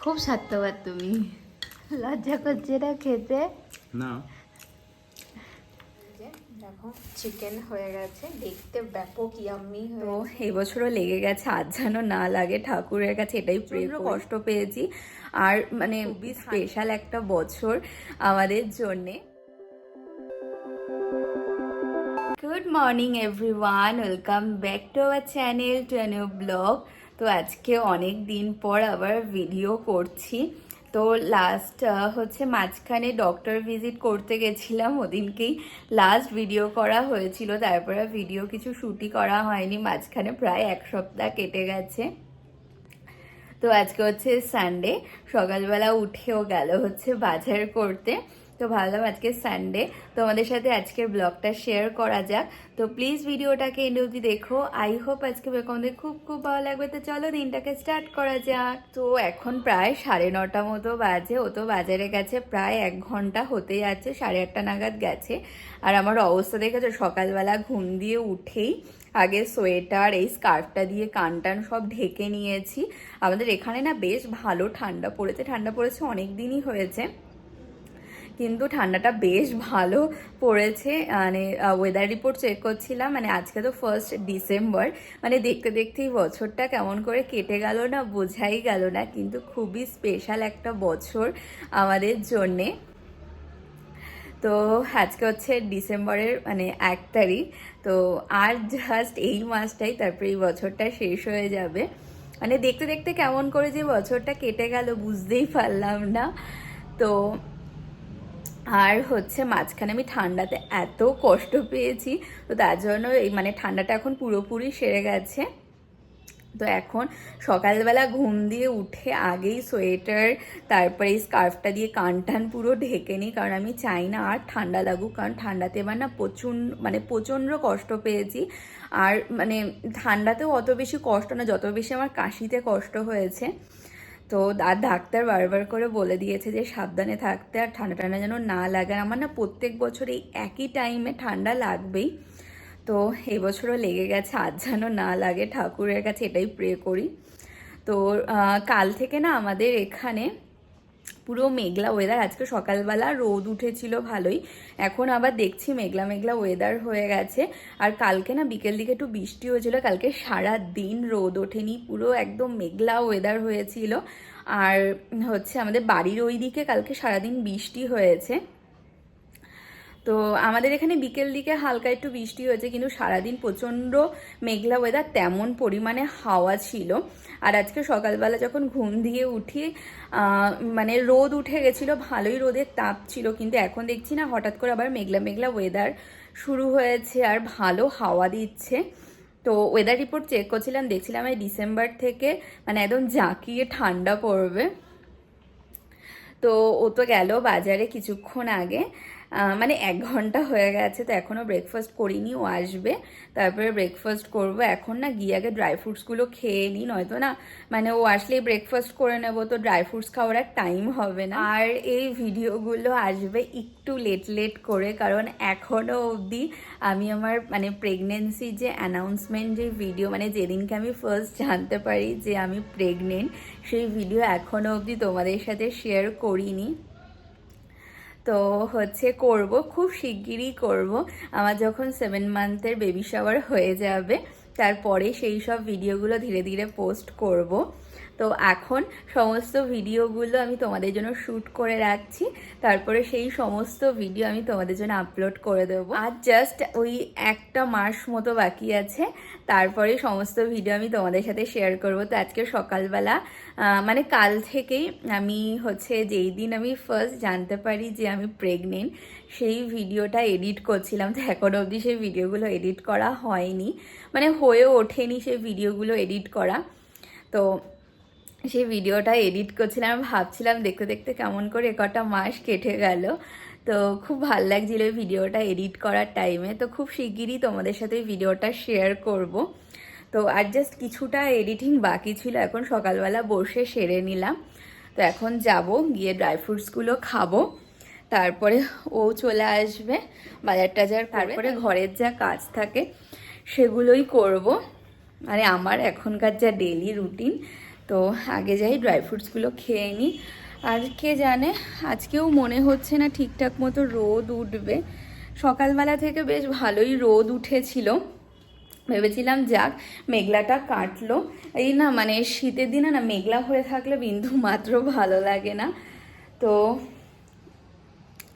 খুব স্বার্থবাদ তুমি, লজ্জা করছে না খেতে না। দেখো চিকেন হয়ে গেছে, দেখতে ব্যাপক ইয়াম্মি তো হয়েছে। এই বছরও লেগে গেছে, আজ যেন না লাগে ঠাকুরের কাছে এটাই প্রে করি। কষ্ট পেয়েছি আর মানে খুবই স্পেশাল একটা বছর আমাদের জন্যে। Good morning everyone, welcome back to our channel, to a new blog. তো আজকে অনেক দিন পর আবার ভিডিও করছি। তো লাস্ট হচ্ছে মাঝখানে ডক্টর ভিজিট করতে গেছিলাম, ওদিনকেই লাস্ট ভিডিও করা হয়েছিল। তারপরে ভিডিও কিছু শ্যুটই করা হয়নি, মাঝখানে প্রায় এক সপ্তাহ কেটে গেছে। তো আজকে হচ্ছে সানডে, সকালবেলা উঠেও গেল হচ্ছে বাজার করতে। তো ভাবলাম আজকে সানডে তোমাদের সাথে আজকের ব্লগটা শেয়ার করা যাক। তো প্লিজ ভিডিওটাকে এন্ড অবধি দেখো, আই হোপ আজকে তোমাদের খুব খুব ভালো লাগবে। তো চলো দিনটাকে স্টার্ট করা যাক। তো এখন প্রায় 9:30 মতো বাজে, ও তো বাজারে গেছে প্রায় 1 ঘন্টা হতে যাচ্ছে, 8:30 নাগাদ গেছে। আর আমার অবস্থা দেখেছো, সকালবেলা ঘুম দিয়ে উঠেই আগে সোয়েটার এই স্কার্ফটা দিয়ে কান টান সব ঢেকে নিয়েছি। আমাদের এখানে না বেশ ভালো ঠান্ডা পড়েছে অনেক দিনই হয়েছে, কিন্তু ঠান্ডাটা বেশ ভালো পড়েছে। মানে ওয়েদার রিপোর্ট চেক করছিলাম, মানে আজকে তো 1 ডিসেম্বর, মানে দেখতে দেখতেই বছরটা কেমন করে কেটে গেল না বোঝাই গেল না। কিন্তু খুবই স্পেশাল একটা বছর আমাদের জন্যে। তো আজকে হচ্ছে ডিসেম্বরের মানে 1 তারিখ। তো আর জাস্ট এই মাসটাই, তারপরে এই বছরটা শেষ হয়ে যাবে। মানে দেখতে দেখতে কেমন করে যে বছরটা কেটে গেল বুঝতেই পারলাম না। তো আর হচ্ছে মাঝখানে আমি ঠান্ডাতে এত কষ্ট পেয়েছি, তো তার জন্য এই মানে ঠান্ডাটা এখন পুরোপুরি সেরে গেছে। তো এখন সকালবেলা ঘুম দিয়ে উঠে আগেই সোয়েটার তারপরে এই স্কার্ফটা দিয়ে কান টান পুরো ঢেকে নিই, কারণ আমি চাই না আর ঠান্ডা লাগুক। কারণ ঠান্ডাতে এবার না প্রচণ্ড কষ্ট পেয়েছি। আর মানে ঠান্ডাতেও অত বেশি কষ্ট না, যত বেশি আমার কাশিতে কষ্ট হয়েছে। তো আর ডাক্তার বারবার করে বলে দিয়েছে যে সাবধানে থাকতে, আর ঠান্ডা ঠান্ডা যেন না লাগে। আমার না প্রত্যেক বছর এই একই টাইমে ঠান্ডা লাগবেই। তো এই বছরও লেগে গেছে, আজ যেন না লাগে, ঠাকুরের কাছে এটাই প্রে করি। তো কাল থেকে না আমাদের এখানে পুরো মেঘলা ওয়েদার। আজকে সকালবেলা রোদ উঠেছিল ভালোই, এখন আবার দেখছি মেঘলা মেঘলা ওয়েদার হয়ে গেছে। আর কালকে না বিকেল দিকে একটু বৃষ্টি হয়েছিল, কালকে সারা দিন রোদ ওঠেনি, পুরো একদম মেঘলা ওয়েদার হয়েছিল। আর হচ্ছে আমাদের বাড়ির ওই দিকে কালকে সারাদিন বৃষ্টি হয়েছে। তো আমাদের এখানে বিকেল দিকে হালকা একটু বৃষ্টি হয়েছে, কিন্তু সারাদিন প্রচণ্ড মেঘলা ওয়েদার, তেমন পরিমাণে হাওয়া ছিল। আর আজকে সকালবেলা যখন ঘুম দিয়ে উঠি মানে রোদ উঠে গেছিলো, ভালোই রোদের তাপ ছিল, কিন্তু এখন দেখছি না হঠাৎ করে আবার মেঘলা মেঘলা ওয়েদার শুরু হয়েছে আর ভালো হাওয়া দিচ্ছে। তো ওয়েদার রিপোর্ট চেক করছিলাম, দেখছিলাম এই ডিসেম্বর থেকে মানে একদম জাঁকিয়ে ঠান্ডা পড়বে। তো ও তো গেল বাজারে কিছুক্ষণ আগে, মানে 1 ঘন্টা হয়ে গেছে। তো এখনও ব্রেকফাস্ট করিনি, ও আসবে তারপরে ব্রেকফাস্ট করব। এখন না গিয়ে আগে ড্রাই ফ্রুটসগুলো খেয়ে নিই, নয়তো না মানে ও আসলেই ব্রেকফাস্ট করে নেব, তো ড্রাই ফ্রুটস খাওয়ার আর টাইম হবে না। আর এই ভিডিওগুলো আসবে একটু লেট করে, কারণ এখনও অবধি আমি আমার মানে প্রেগনেন্সি যে অ্যানাউন্সমেন্ট যে ভিডিও, মানে যেদিনকে আমি ফার্স্ট জানতে পারি যে আমি প্রেগনেন্ট, সেই ভিডিও এখনও অবধি তোমাদের সাথে শেয়ার করিনি। তো হচ্ছে করব, খুব শিগগিরই করব। আমার যখন 7 মান্থের বেবি শাওয়ার হয়ে যাবে, তারপরে সেই সব ভিডিওগুলো ধীরে ধীরে পোস্ট করব। তো এখন সমস্ত ভিডিওগুলো আমি তোমাদের জন্য শ্যুট করে রাখছি, তারপরে সেই সমস্ত ভিডিও আমি তোমাদের জন্য আপলোড করে দেবো। আর জাস্ট ওই 1 মাস মতো বাকি আছে, তারপরে সমস্ত ভিডিও আমি তোমাদের সাথে শেয়ার করব। তো আজকে সকালবেলা মানে কাল থেকেই আমি হচ্ছে যেই দিন আমি ফার্স্ট জানতে পারি যে আমি প্রেগনেন্ট, সেই ভিডিওটা এডিট করছিলাম। তো এখন অবধি সেই ভিডিওগুলো এডিট করা হয়নি, মানে হয়েও ওঠেনি সেই ভিডিওগুলো এডিট করা। তো সেই ভিডিওটা এডিট করছিলাম, ভাবছিলাম দেখতে দেখতে কেমন করে কটা মাস কেটে গেল। তো খুব ভাল লাগছিল ভিডিওটা এডিট করার টাইমে। তো খুব শিগগিরই তোমাদের সাথে ভিডিওটা শেয়ার করব। তো আর জাস্ট কিছুটা এডিটিং বাকি ছিল, এখন সকালবেলা বসে সেরে নিলাম। তো এখন যাব, গিয়ে ড্রাই ফ্রুটসগুলো খাবো, তারপরে ও চলে আসবে বাজার টাজার, তারপরে ঘরের যা কাজ থাকে সেগুলোই করব। মানে আমার এখনকার যা ডেইলি রুটিন, তো আগে যাই ড্রাই ফ্রুটসগুলো খেয়ে নিই। আর কে জানে, আজকেও মনে হচ্ছে না ঠিকঠাক মতো রোদ উঠবে। সকালবেলা থেকে বেশ ভালোই রোদ উঠেছিল, ভেবেছিলাম যাক মেঘলাটা কাটলো। এই না মানে শীতের দিনে না মেঘলা হয়ে থাকলে বিন্দু মাত্র ভালো লাগে না। তো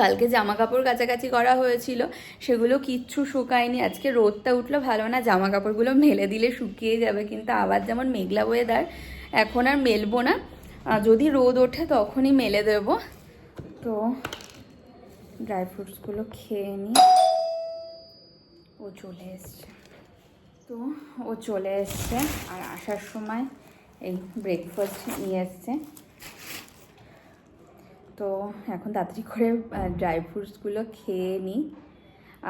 কালকে জামা কাপড় কাচাকাচি করা হয়েছিল, সেগুলো কিচ্ছু শুকায়নি। আজকে রোদটা উঠলো ভালো না, জামা কাপড়গুলো মেলে দিলে শুকিয়ে যাবে, কিন্তু আবার যেমন মেঘলা ওয়েদার, এখন আর মেলবো না, যদি রোদ ওঠে তখনই মেলে দেব। তো ড্রাই ফ্রুটসগুলো খেয়ে নিই। ও চলে এসছে, তো ও চলে এসছে আর আসার সময় এই ব্রেকফাস্ট নিয়ে এসছে। তো এখন তাড়াতাড়ি করে ড্রাই ফ্রুটসগুলো খেয়ে নিই।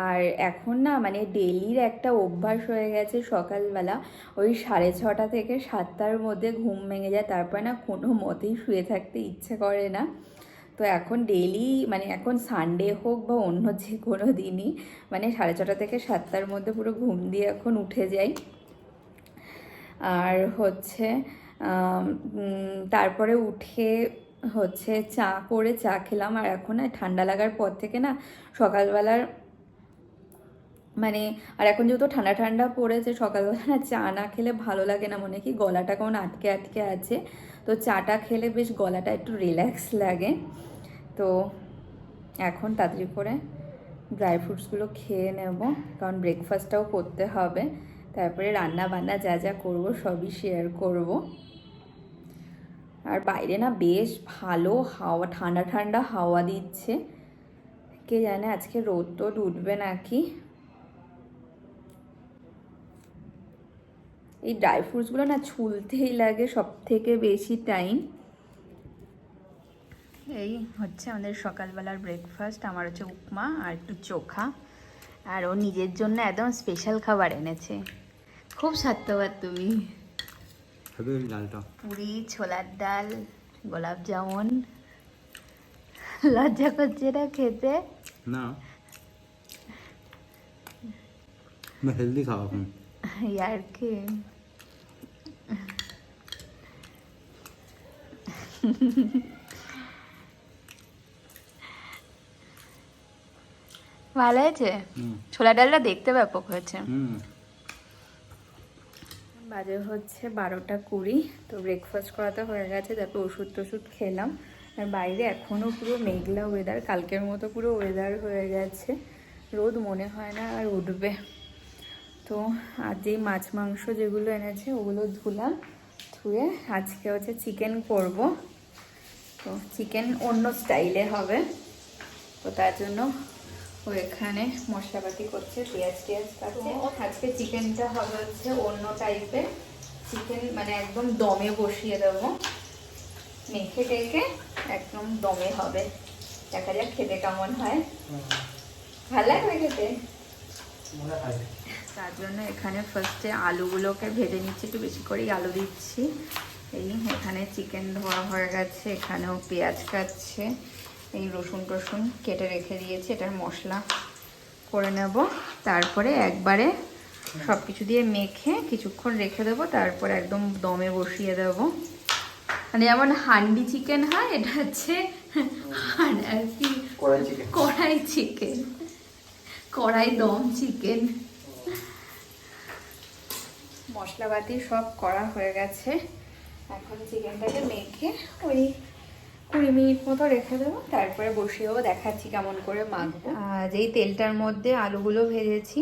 আর এখন না মানে ডেলির একটা অভ্যাস হয়ে গেছে, সকালবেলা ওই 6:30 থেকে 7টার মধ্যে ঘুম ভেঙে যায়, তারপর না কোনো মতেই শুয়ে থাকতে ইচ্ছে করে না। তো এখন ডেলি মানে এখন সানডে হোক বা অন্য যে কোনো দিনই মানে 6:30 থেকে 7টার মধ্যে পুরো ঘুম দিয়ে এখন উঠে যাই। আর হচ্ছে তারপরে উঠে হচ্ছে চা খেলাম। আর এখন না ঠান্ডা লাগার পর থেকে না সকালবেলার মানে, আর এখন যেহেতু ঠান্ডা ঠান্ডা পড়েছে, সকালবেলা না চা না খেলে ভালো লাগে না, মনে কি গলাটা কেমন আটকে আটকে আছে। তো চাটা খেলে বেশ গলাটা একটু রিল্যাক্স লাগে। তো এখন তাড়াতাড়ি করে ড্রাই ফ্রুটসগুলো খেয়ে নেব, কারণ ব্রেকফাস্টটাও করতে হবে। তারপরে রান্না বান্না যা যা করবো সবই শেয়ার করব। আর বাইরে না বেশ ভালো হাওয়া, ঠান্ডা ঠান্ডা হাওয়া দিচ্ছে। কে জানে আজকে রোদ টোদ উঠবে নাকি। এই ড্রাই ফ্রুটসগুলো না ছুলতেই লাগে সব থেকে বেশি টাইম। এই হচ্ছে আমাদের সকালবেলার ব্রেকফাস্ট। আমার হচ্ছে উপমা আর একটু চোখা, আর ও নিজের জন্য একদম স্পেশাল খাবার এনেছে। খুব স্বার্থবাদ তুমি। পুরি, ছোলার ডাল, গোলাপ জামুন। লজ্জা করছে না খেতে? না, হেলদি খাওয়া এখন। ইয়ার কি ভালো হয়েছে। ছোলা ডালটা দেখতে ব্যাপক হয়েছে। বাজে হচ্ছে 12টা 20। তো ব্রেকফাস্ট করাতে হয়ে গেছে, তারপর ওষুধ টষুধ খেলাম। আর বাইরে এখনও পুরো মেঘলা ওয়েদার, কালকের মতো পুরো ওয়েদার হয়ে গেছে। রোদ মনে হয় না আর উঠবে। তো আর যেই মাছ মাংস যেগুলো এনেছে ওগুলো ধুলাম, ধুয়ে আজকে হচ্ছে চিকেন করব। তো চিকেন অন্য স্টাইলে হবে, তো তার জন্য ও এখানে মশলাপাতি করছে, পেঁয়াজ টিয়াজ কাটছে। আজকে চিকেনটা হবে হচ্ছে অন্য টাইপের চিকেন, মানে একদম দমে বসিয়ে দেবো, মেখে টেকে একদম দমে হবে। দেখা যাক খেতে কেমন হয়। ভালো লাগবে খেতে। তার জন্য এখানে ফার্স্টে আলুগুলোকে ভেজে নিচ্ছি, একটু বেশি করেই আলু দিচ্ছি। এই এখানে চিকেন ধোয়া হয়ে গেছে, এখানেও পেঁয়াজ কাটছে, এই রসুন টসুন কেটে রেখে দিয়েছি, এটার মশলা করে নেব। তারপরে একবারে সব কিছু দিয়ে মেখে কিছুক্ষণ রেখে দেবো, তারপরে একদম দমে বসিয়ে দেব। মানে যেমন হান্ডি চিকেন হয়, এটা হচ্ছে আর কি কড়াই চিকেন, কড়াই দম চিকেন। মশলাপাতি সব করা হয়ে গেছে, এখন চিকেনটাকে মেখে ওই 20 মিনিট মতো রেখে দেবো, তারপরে বসিয়ে দেবো। দেখাচ্ছি কেমন করে মাখবো। যেই তেলটার মধ্যে আলুগুলো ভেজেছি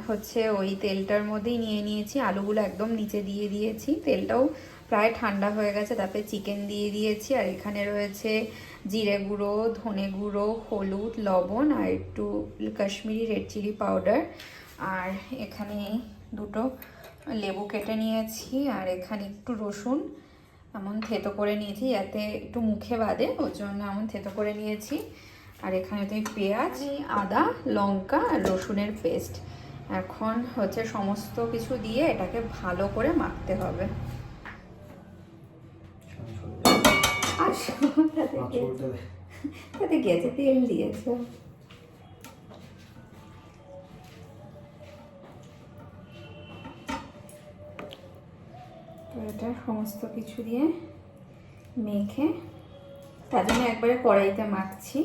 হচ্ছে ওই তেলটার মধ্যেই নিয়ে নিয়েছি, আলুগুলো একদম নিচে দিয়ে দিয়েছি। তেলটাও প্রায় ঠান্ডা হয়ে গেছে, তারপরে চিকেন দিয়ে দিয়েছি। আর এখানে রয়েছে জিরে গুঁড়ো, ধনে গুঁড়ো, হলুদ, লবণ আর একটু কাশ্মীরি রেড চিলি পাউডার। আর এখানে দুটো লেবু কেটে নিয়েছি, আর এখানে একটু রসুন এমন থেতো করে নিয়েছি যাতে একটু মুখে বাদে, ওর জন্য এমন থেতো করে নিয়েছি। আর এখানে তো পেঁয়াজ, আদা, লঙ্কা আর রসুনের পেস্ট। এখন হচ্ছে সমস্ত কিছু দিয়ে এটাকে ভালো করে মাখতে হবে। তাতে গেছে তেল দিয়েছে। তো এটা সমস্ত কিছু দিয়ে মেখে তার জন্য একবারে কড়াইতে মাখছি।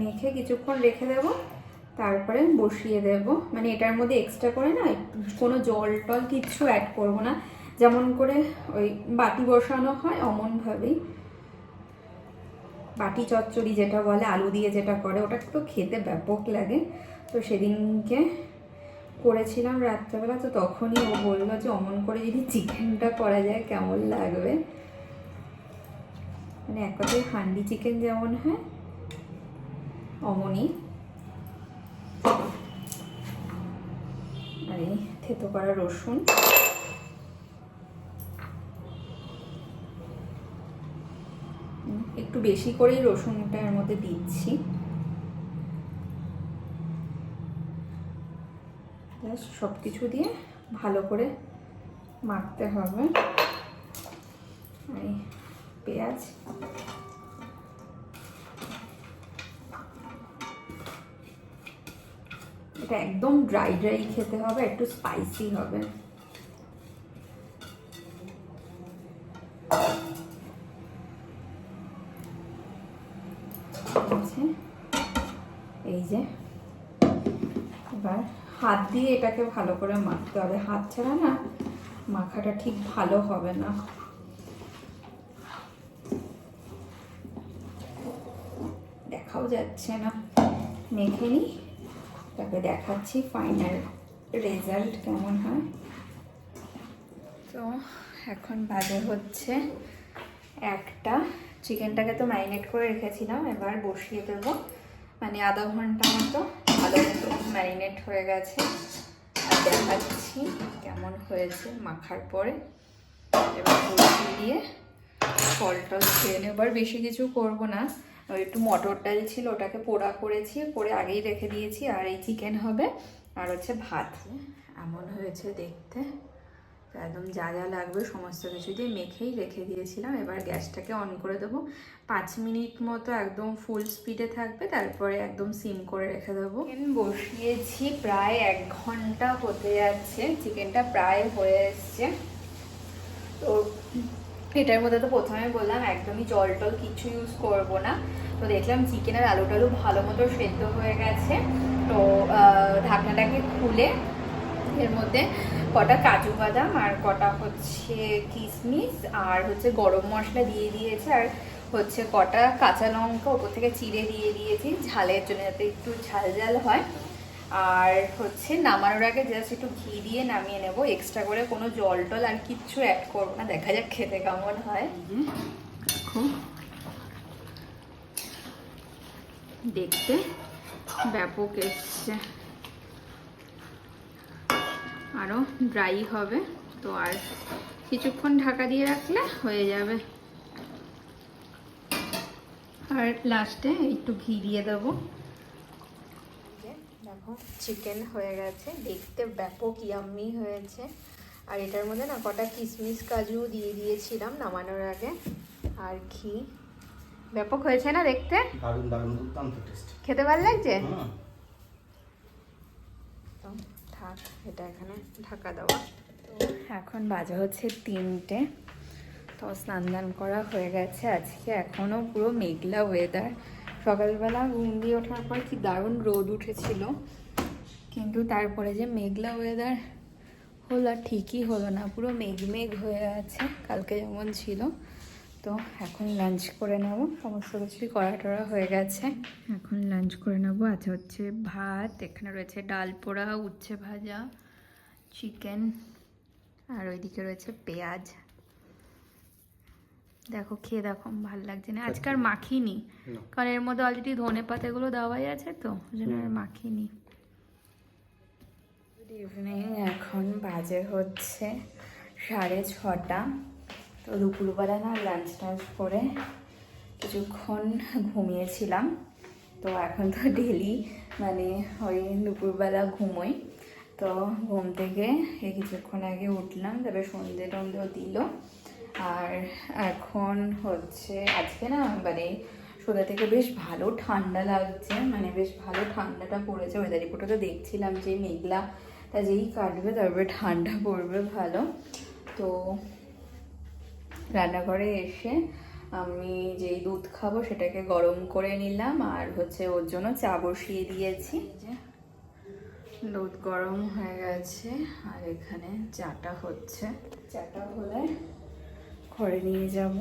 মেখে কিছুক্ষণ রেখে দেব, তারপরে বসিয়ে দেব। মানে এটার মধ্যে এক্সট্রা করে না কোনো জল টল কিচ্ছু অ্যাড করব না, যেমন করে ওই বাটি বসানো হয় অমনভাবেই। বাটি চচ্চড়ি যেটা বলে, আলু দিয়ে যেটা করে, ওটা তো খেতে ব্যাপক লাগে। তো সেদিনকে করেছিলাম রাত্রেবেলা, তো তখনই ও বললো যে অমন করে যদি চিকেনটা করা যায় কেমন লাগবে। মানে এক কথায় হান্ডি চিকেন যেমন হয় অমনই। আর এই থেতো করা রসুন, একটু বেশি করেই রসুনটা এর মধ্যে দিচ্ছি। সব কিছু দিয়ে ভালো করে মাখতে হবে। এই পেঁয়াজ, এটা একদম ড্রাই ড্রাই খেতে হবে, একটু স্পাইসি হবে। এই যে এবার হাত দিয়ে এটাকে ভালো করে মাখতে হবে, হাত ছাড়া না মাখাটা ঠিক ভালো হবে না। দেখাও যাচ্ছে না, মেখে নিই, তারপরে দেখাচ্ছি ফাইনাল রেজাল্ট কেমন হয়। তো এখন বাজে হচ্ছে 1টা। চিকেনটাকে তো ম্যারিনেট করে রেখেছিলাম, এবার বসিয়ে দেবো। মানে আধা ঘন্টা মতো ভালো মতো ম্যারিনেট হয়ে গেছে। আর দেখাচ্ছি কেমন হয়েছে মাখার পরে। এবার বসিয়ে দিয়ে ফল টল খেয়ে নেবার, বেশি কিছু করবো না। ওই একটু মটর ডাল ছিল, ওটাকে পোড়া করেছি, করে আগেই রেখে দিয়েছি। আর এই চিকেন হবে, আর হচ্ছে ভাত। এমন হয়েছে দেখতে, একদম যা যা লাগবে সমস্ত কিছু দিয়ে মেখেই রেখে দিয়েছিলাম। এবার গ্যাসটাকে অন করে দেবো, 5 মিনিট মতো একদম ফুল স্পিডে থাকবে, তারপরে একদম সিম করে রেখে দেবো। চিকেন বসিয়েছি, প্রায় 1 ঘন্টা হতে যাচ্ছে, চিকেনটা প্রায় হয়ে এসছে। তো এটার মধ্যে তো প্রথমে বললাম একদমই জল টল কিছু ইউজ করবো না। তো দেখলাম চিকেন আর আলু টালু ভালো মতো সেদ্ধ হয়ে গেছে। তো ঢাকনাটাকে খুলে এর মধ্যে কটা কাজু বাদাম আর কটা হচ্ছে কিশমিশ আর হচ্ছে গরম মশলা দিয়ে দিয়েছে, আর হচ্ছে কটা কাঁচা লঙ্কা ওপর থেকে চিড়ে দিয়ে দিয়েছি ঝালের জন্য, যাতে একটু ঝাল ঝাল হয়। আর হচ্ছে নামানোর আগে জাস্ট একটু ঘি দিয়ে নামিয়ে নেব, এক্সট্রা করে কোনো জল টল আর কিচ্ছু অ্যাড করবো না। দেখা যাক খেতে কেমন হয়। দেখো দেখতে ব্যাপক এসছে, আরও ড্রাই হবে। তো আর কিছুক্ষণ ঢাকা দিয়ে রাখলে হয়ে যাবে। আর লাস্টে একটু ঘি দিয়ে দেবো। দেখো চিকেন হয়ে গেছে, দেখতে ব্যাপক ইয়াম্মি হয়েছে। আর এটার মধ্যে না কটা কিশমিশ কাজু দিয়ে দিয়েছিলাম নামানোর আগে, আর ঘি। ব্যাপক হয়েছে না দেখতে? দারুণ দারুণ, দুর্দান্ত টেস্ট। খেতে ভালো লাগছে? তো থাক, এটা এখানে ঢাকা দেওয়া। তো এখন বাজে হচ্ছে 3টে। তো স্নান দান করা হয়ে গেছে আজকে, এখনও পুরো মেঘলা ওয়েদার। সকালবেলা ঘুম দিয়ে ওঠার পর কি দারুণ রোদ উঠেছিল, কিন্তু তারপরে যে মেঘলা ওয়েদার হলো আর ঠিকই হলো না, পুরো মেঘ মেঘ হয়ে আছে কালকে যেমন ছিল। তো এখন লাঞ্চ করে নেব, সমস্ত কিছুই করা টরা হয়ে গেছে। এখন লাঞ্চ করে নেবো। আচ্ছা হচ্ছে ভাত, এখানে রয়েছে ডাল পোড়া, উচ্ছে ভাজা, চিকেন, আর ওইদিকে রয়েছে পেঁয়াজ। দেখো খেয়ে দেখো, ভালো লাগছে না আজকে আর মাখিনি, কারণ এর মধ্যে অলরেডি ধনে পাতাগুলো দেওয়াই আছে, তো ওই জন্য আর মাখিনি। গুড ইভিনিং, এখন বাজে হচ্ছে 6:30। তো দুপুরবেলা না লাঞ্চ টাঞ্চ করে কিছুক্ষণ ঘুমিয়েছিলাম। তো এখন তো ডেলি মানে ওই দুপুরবেলা ঘুমোই। তো ঘুম থেকে এই কিছুক্ষণ আগে উঠলাম, তারপরে সন্ধে টন্ধেও দিল। আর এখন হচ্ছে আজকে না মানে সন্ধ্যা থেকে বেশ ভালো ঠান্ডা লাগছে, মানে বেশ ভালো ঠান্ডাটা পড়েছে। ওয়েদার রিপোর্টে তো দেখছিলাম যে মেঘলা, তা যেই কাটবে তারপরে ঠান্ডা পড়বে ভালো। তো রান্নাঘরে এসে আমি যেই দুধ খাবো সেটাকে গরম করে নিলাম, আর হচ্ছে ওর জন্য চা বসিয়ে দিয়েছি। দুধ গরম হয়ে গেছে আর এখানে চাটা হচ্ছে। চাটা হলে ঘরে নিয়ে যাব।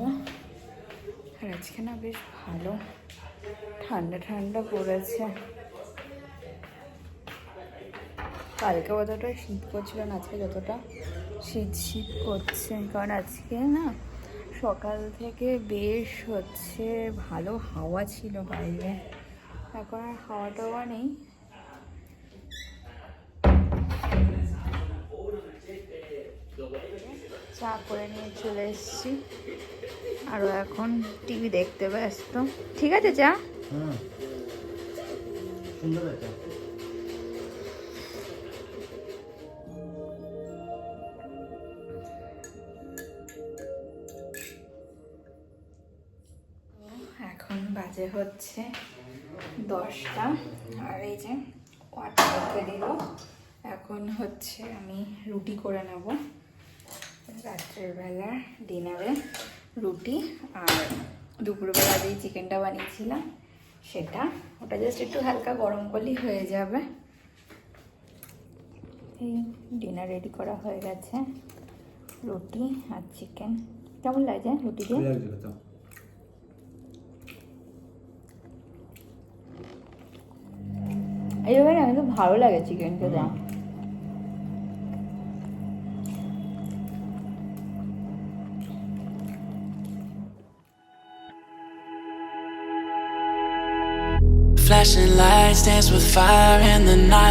আর আজকে না বেশ ভালো ঠান্ডা ঠান্ডা পড়েছে। কালকে অতটা শীত করছিল না, আজকে যতটা শীত শীত করছে। কারণ আজকে না সকাল থেকে বেশ হচ্ছে ভালো হাওয়া ছিল বাইরে, এখন আর হাওয়া টাওয়া নেই। চা করে নিয়ে চলে এসেছি, আরও এখন টিভি দেখতে ব্যস্ত। ঠিক আছে চা? সুন্দর একটা এখন বাজে হচ্ছে 10টা, আর এই যে ওয়াটার রেখে দিল। এখন হচ্ছে আমি রুটি করে নেব রাত্রের বেলা ডিনারে, রুটি। আর দুপুরবেলা যেই চিকেনটা বানিয়েছিলাম সেটা, ওটা জাস্ট একটু হালকা গরম করলেই হয়ে যাবে। এই ডিনার রেডি করা হয়ে গেছে, রুটি আর চিকেন। কেমন লাগছে রুটি দিয়ে? এইভাবে না কিন্তু ভালো লাগে চিকেন খেতে। Flashing lights dance with fire in the night.